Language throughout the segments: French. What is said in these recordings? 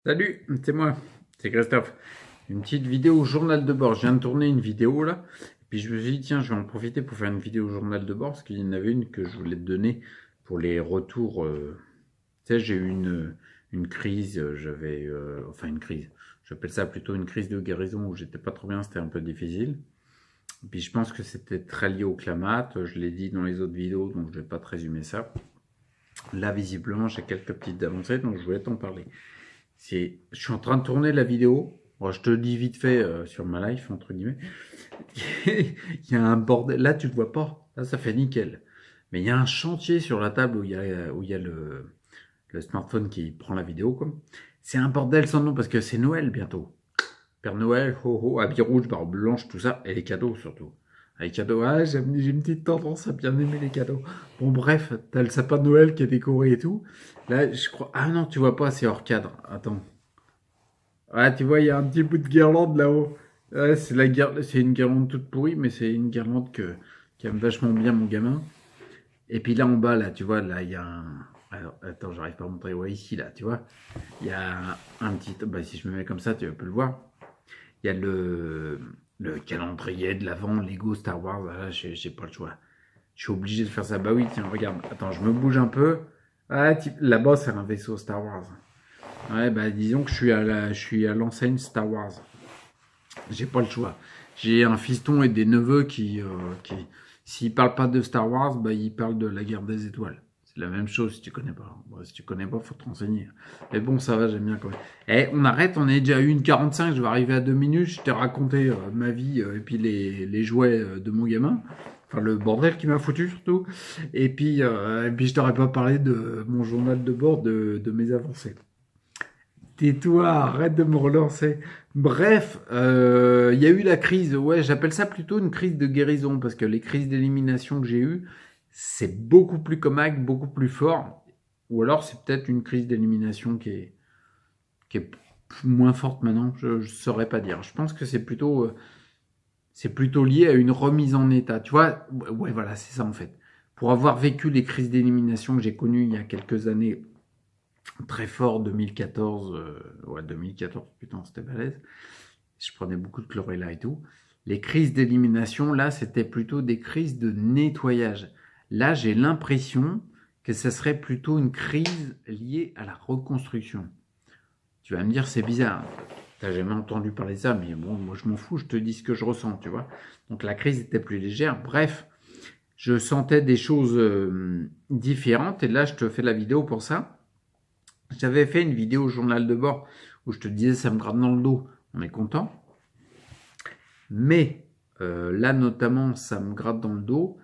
Salut, c'est moi, c'est Christophe. Une petite vidéo journal de bord. Je viens de tourner une vidéo là. Et puis je me suis dit, tiens, je vais en profiter pour faire une vidéo journal de bord parce qu'il y en avait une que je voulais te donner pour les retours. Tu sais, j'ai eu une crise, enfin une crise. J'appelle ça plutôt une crise de guérison où j'étais pas trop bien, c'était un peu difficile. Et puis je pense que c'était très lié au clamat. Je l'ai dit dans les autres vidéos, donc je vais pas te résumer ça. Là, visiblement, j'ai quelques petites avancées, donc je voulais t'en parler. Je suis en train de tourner la vidéo. Bon, je te le dis vite fait sur ma life, entre guillemets. Il y a un bordel. Là, tu le vois pas. Là, ça fait nickel. Mais il y a un chantier sur la table où il y a le smartphone qui prend la vidéo, quoi. C'est un bordel sans nom parce que c'est Noël bientôt. Père Noël, ho ho, habit rouge, barbe blanche, tout ça. Et les cadeaux surtout. Les cadeaux, j'ai une petite tendance à bien aimer les cadeaux. Bon, bref, t'as le sapin de Noël qui est décoré et tout. Là, je crois. Ah non, tu vois pas, c'est hors cadre. Attends. Ah, tu vois, il y a un petit bout de guirlande là-haut. Ouais, c'est une guirlande toute pourrie, mais c'est une guirlande qui aime vachement bien mon gamin. Et puis là en bas, là, tu vois, là, il y a un. Alors, attends, j'arrive pas à montrer. Ouais, ici, là, tu vois. Il y a un petit. Bah, si je me mets comme ça, tu peux le voir. Il y a le calendrier de l'avant, Lego Star Wars. Là, j'ai pas le choix. Je suis obligé de faire ça. Bah oui, tiens, regarde. Attends, je me bouge un peu. Ah, là-bas, c'est un vaisseau Star Wars. Ouais, bah disons que je suis à l'enseigne Star Wars. J'ai pas le choix. J'ai un fiston et des neveux qui s'ils parlent pas de Star Wars, bah ils parlent de la guerre des étoiles. C'est la même chose si tu connais pas. Bon, si tu connais pas, faut te renseigner. Mais bon, ça va, j'aime bien quand même. Eh, on arrête, on est déjà à 1h45, je vais arriver à 2 minutes. Je t'ai raconté ma vie et puis les jouets de mon gamin. Enfin, le bordel qui m'a foutu surtout. Et puis je t'aurais pas parlé de mon journal de bord de mes avancées. Tais-toi, arrête de me relancer. Bref, il y a eu la crise. Ouais, j'appelle ça plutôt une crise de guérison parce que les crises d'élimination que j'ai eues, c'est beaucoup plus comaque, beaucoup plus fort. Ou alors c'est peut-être une crise d'élimination qui est moins forte maintenant. Je ne saurais pas dire. Je pense que c'est plutôt lié à une remise en état. Tu vois, ouais, voilà, c'est ça en fait. Pour avoir vécu les crises d'élimination que j'ai connues il y a quelques années très fort 2014, ouais 2014, putain c'était balèze, je prenais beaucoup de chlorella et tout. Les crises d'élimination, là c'était plutôt des crises de nettoyage. Là j'ai l'impression que ça serait plutôt une crise liée à la reconstruction. Tu vas me dire c'est bizarre, t'as jamais entendu parler de ça, mais bon moi je m'en fous, je te dis ce que je ressens, tu vois. Donc la crise était plus légère, bref, je sentais des choses différentes et là je te fais la vidéo pour ça. J'avais fait une vidéo au journal de bord où je te disais ça me gratte dans le dos. On est content. Mais là notamment ça me gratte dans le dos.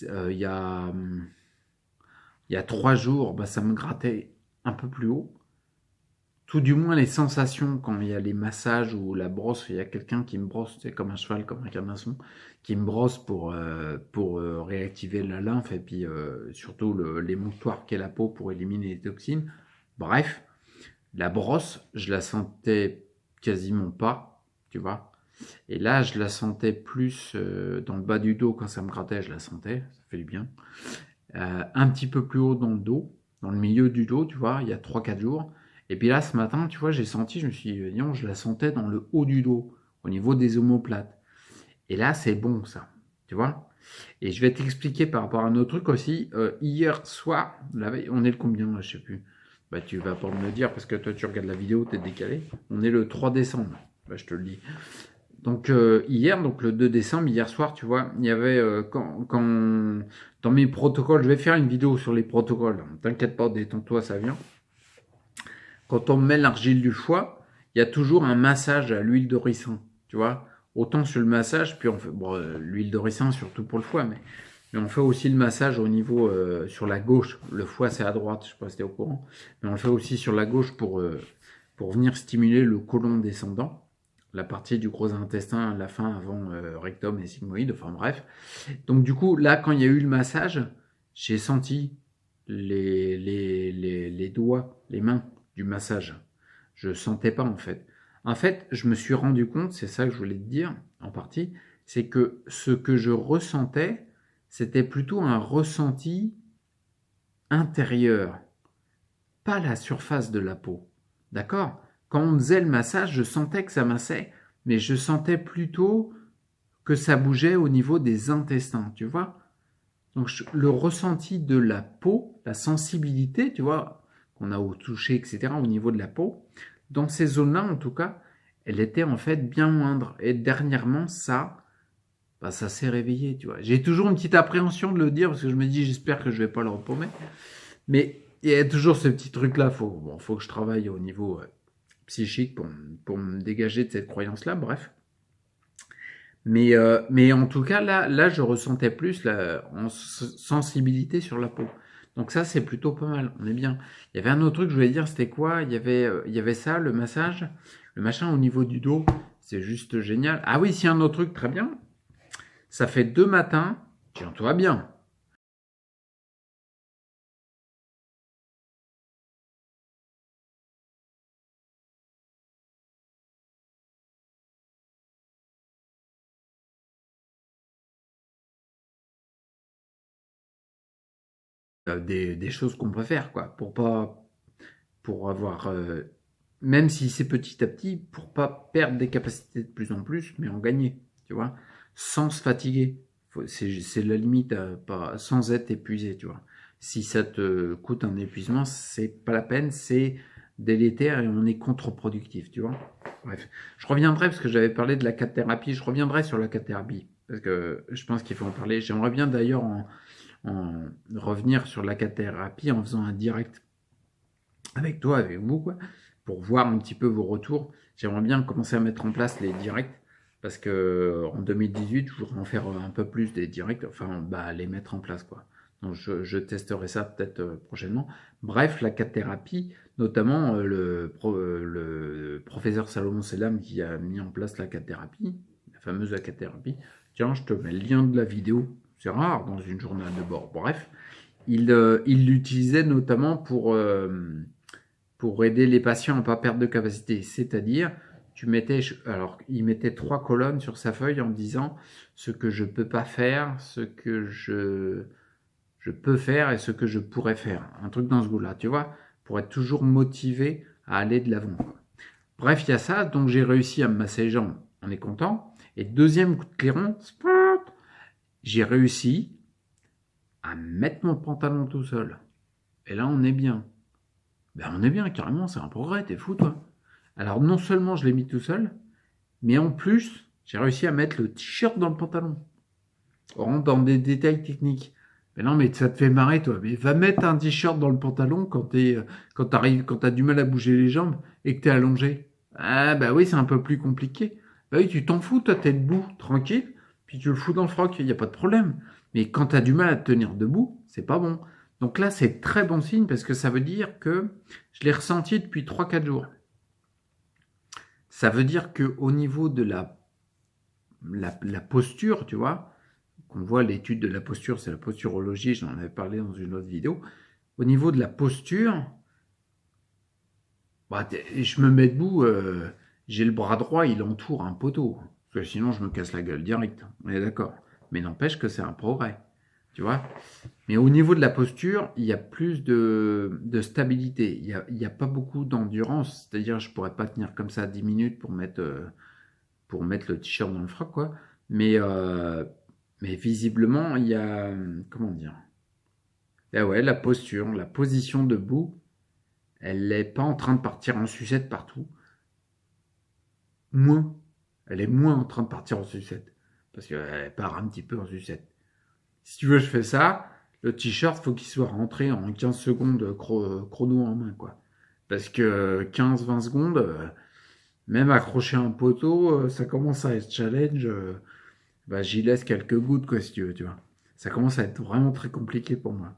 Il y a 3 jours, bah, ça me grattait un peu plus haut. Tout du moins les sensations quand il y a les massages ou la brosse, il y a quelqu'un qui me brosse, c'est comme un cheval, comme un canasson, qui me brosse pour réactiver la lymphe et puis surtout l'émonctoire qu'est la peau pour éliminer les toxines. Bref, la brosse, je la sentais quasiment pas, tu vois. Et là, je la sentais plus dans le bas du dos quand ça me grattait, je la sentais, ça fait du bien. Un petit peu plus haut dans le dos, dans le milieu du dos, tu vois, il y a 3 4 jours. Et puis là, ce matin, tu vois, j'ai senti, je me suis dit, non, je la sentais dans le haut du dos, au niveau des omoplates. Et là, c'est bon, ça, tu vois. Et je vais t'expliquer par rapport à un autre truc aussi. Hier soir, la veille, on est le combien là, je sais plus. Bah tu vas pas me le dire parce que toi tu regardes la vidéo, t'es décalé. On est le 3 décembre. Bah je te le dis. Donc hier, donc le 2 décembre, hier soir, tu vois, il y avait quand dans mes protocoles, je vais faire une vidéo sur les protocoles. T'inquiète pas, détends-toi, ça vient. Quand on met l'argile du foie, il y a toujours un massage à l'huile de ricin, tu vois. Autant sur le massage, puis on fait bon, l'huile de ricin surtout pour le foie, mais on fait aussi le massage au niveau sur la gauche. Le foie c'est à droite, je sais pas si tu es au courant, mais on le fait aussi sur la gauche pour venir stimuler le côlon descendant, la partie du gros intestin, la fin avant rectum et sigmoïde, enfin bref. Donc du coup, là quand il y a eu le massage, j'ai senti les doigts, les mains du massage. Je sentais pas en fait. En fait, je me suis rendu compte, c'est ça que je voulais te dire en partie, c'est que ce que je ressentais, c'était plutôt un ressenti intérieur, pas la surface de la peau. D'accord? quand on faisait le massage, je sentais que ça massait, mais je sentais plutôt que ça bougeait au niveau des intestins, tu vois. Donc le ressenti de la peau, la sensibilité, tu vois, qu'on a au toucher, etc., au niveau de la peau, dans ces zones-là, en tout cas, elle était en fait bien moindre. Et dernièrement, ça, bah, ça s'est réveillé, tu vois. J'ai toujours une petite appréhension de le dire, parce que je me dis, j'espère que je vais pas le repaumer. Mais il y a toujours ce petit truc-là, faut que je travaille au niveau psychique pour me dégager de cette croyance-là, bref. Mais en tout cas, là, je ressentais plus la sensibilité sur la peau. Donc ça, c'est plutôt pas mal. On est bien. Il y avait un autre truc, je voulais dire, c'était quoi? Il y avait ça, le massage, le machin au niveau du dos. C'est juste génial. Ah oui, c'est un autre truc, très bien. Ça fait 2 matins. Tiens-toi bien. Des choses qu'on peut faire, quoi, pour avoir, même si c'est petit à petit, pour pas perdre des capacités de plus en plus, mais en gagner, tu vois, sans se fatiguer. C'est la limite, pas, sans être épuisé, tu vois. Si ça te coûte un épuisement, c'est pas la peine, c'est délétère et on est contre-productif, tu vois. Bref, je reviendrai parce que j'avais parlé de la thérapie, je reviendrai sur la thérapie parce que je pense qu'il faut en parler. J'aimerais bien d'ailleurs revenir sur la thérapie en faisant un direct avec toi, avec vous, quoi, pour voir un petit peu vos retours. J'aimerais bien commencer à mettre en place les directs parce que en 2018, je voudrais en faire un peu plus des directs, enfin, bah, les mettre en place, quoi. Donc, je testerai ça peut-être prochainement. Bref, la thérapie, notamment le professeur Salomon Selam qui a mis en place la thérapie, la fameuse thérapie. Tiens, je te mets le lien de la vidéo. C'est rare dans une journal de bord. Bref, il l'utilisait notamment pour aider les patients à ne pas perdre de capacité. C'est-à-dire, alors, il mettait 3 colonnes sur sa feuille en disant ce que je peux pas faire, ce que je peux faire et ce que je pourrais faire. Un truc dans ce goût-là, tu vois, pour être toujours motivé à aller de l'avant. Bref, il y a ça, donc j'ai réussi à me masser les jambes, on est content. Et deuxième coup de clairon, j'ai réussi à mettre mon pantalon tout seul. Et là, on est bien. Ben, on est bien, carrément, c'est un progrès, t'es fou, toi. Alors, non seulement je l'ai mis tout seul, mais en plus, j'ai réussi à mettre le t-shirt dans le pantalon. On rentre dans des détails techniques. Mais non, mais ça te fait marrer, toi. Mais va mettre un t-shirt dans le pantalon quand t'as du mal à bouger les jambes et que t'es allongé. Ah, bah oui, c'est un peu plus compliqué. Bah oui, tu t'en fous, toi, t'es debout, tranquille, puis tu le fous dans le froc, il n'y a pas de problème. Mais quand t'as du mal à te tenir debout, c'est pas bon. Donc là, c'est très bon signe parce que ça veut dire que je l'ai ressenti depuis 3-4 jours. Ça veut dire que au niveau de la posture, tu vois, qu'on voit l'étude de la posture, c'est la posturologie, j'en avais parlé dans une autre vidéo. Au niveau de la posture, bah, je me mets debout, j'ai le bras droit, il entoure un poteau. Parce que sinon, je me casse la gueule direct. On est d'accord. Mais n'empêche que c'est un progrès. Tu vois. Mais au niveau de la posture, il y a plus de stabilité. Il y a pas beaucoup d'endurance. C'est-à-dire, je pourrais pas tenir comme ça 10 minutes pour mettre le t-shirt dans le froc, quoi. Mais visiblement, il y a, comment dire? Ah ouais, la posture, la position debout, elle n'est pas en train de partir en sucette partout. Moins. Elle est moins en train de partir en sucette. Parce qu'elle part un petit peu en sucette. Si tu veux, je fais ça. Le t-shirt, faut qu'il soit rentré en 15 secondes chrono en main, quoi. Parce que 15-20 secondes, même accrocher un poteau, ça commence à être challenge. Bah, j'y laisse quelques gouttes, quoi, si tu veux, tu vois. Ça commence à être vraiment très compliqué pour moi.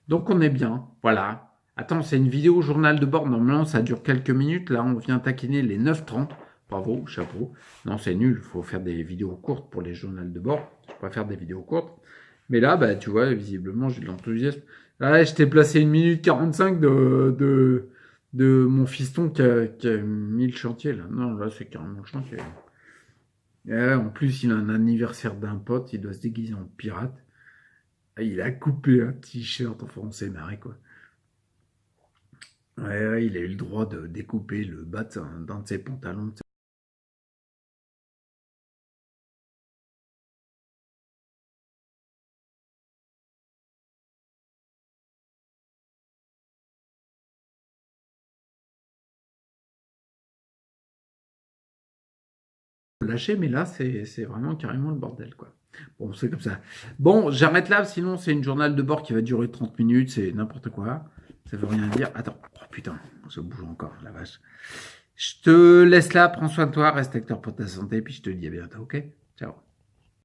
Donc on est bien, voilà. Attends, c'est une vidéo journal de bord. Normalement, ça dure quelques minutes. Là, on vient taquiner les 9h30. Bravo, chapeau. Non, c'est nul. Il faut faire des vidéos courtes pour les journaux de bord. Je préfère des vidéos courtes. Mais là, bah, tu vois, visiblement, j'ai de l'enthousiasme. Là, je t'ai placé 1 minute 45 de mon fiston qui a mis le chantier, là. Non, là, c'est carrément le chantier. En plus, il a un anniversaire d'un pote. Il doit se déguiser en pirate. Il a coupé un t-shirt. Enfin, on s'est marré, quoi. Ouais, il a eu le droit de découper le bas d'un de ses pantalons. Lâcher, mais là, c'est vraiment carrément le bordel, quoi. Bon, c'est comme ça. Bon, j'arrête là, sinon c'est une journal de bord qui va durer 30 minutes, c'est n'importe quoi. Ça veut rien dire. Attends, oh putain, ça bouge encore, la vache. Je te laisse là, prends soin de toi, reste acteur pour ta santé, puis je te dis à bientôt, ok? Ciao.